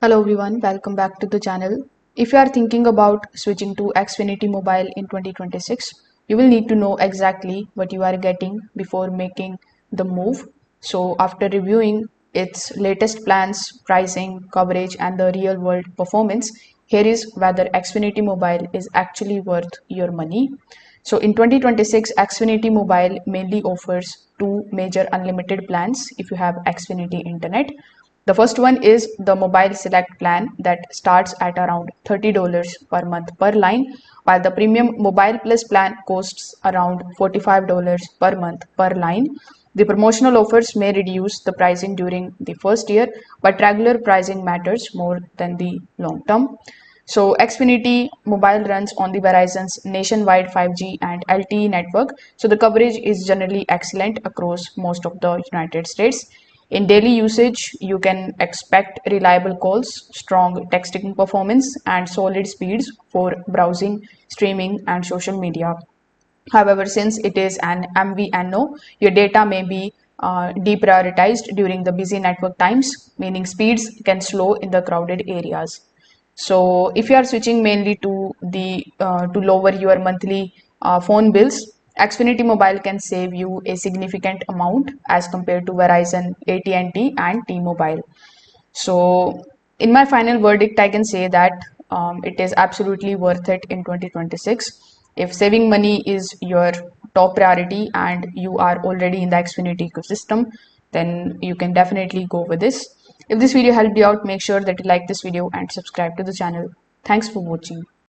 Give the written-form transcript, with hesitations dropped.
Hello everyone, welcome back to the channel. If you are thinking about switching to Xfinity Mobile in 2026, you will need to know exactly what you are getting before making the move. So after reviewing its latest plans, pricing, coverage and the real world performance, here is whether Xfinity Mobile is actually worth your money. So in 2026, Xfinity Mobile mainly offers two major unlimited plans if you have Xfinity Internet. The first one is the Mobile Select plan that starts at around $30 per month per line, while the Premium Mobile Plus plan costs around $45 per month per line. The promotional offers may reduce the pricing during the first year, but regular pricing matters more than the long term. So Xfinity Mobile runs on the Verizon's nationwide 5G and LTE network. So the coverage is generally excellent across most of the United States. In daily usage, you can expect reliable calls, strong texting performance, and solid speeds for browsing, streaming, and social media. However, since it is an MVNO, your data may be deprioritized during the busy network times, meaning speeds can slow in the crowded areas. So, if you are switching mainly to lower your monthly phone bills, Xfinity Mobile can save you a significant amount as compared to Verizon, AT&T, and T-Mobile. So, in my final verdict, I can say that it is absolutely worth it in 2026. If saving money is your top priority and you are already in the Xfinity ecosystem, then you can definitely go with this. If this video helped you out, make sure that you like this video and subscribe to the channel. Thanks for watching.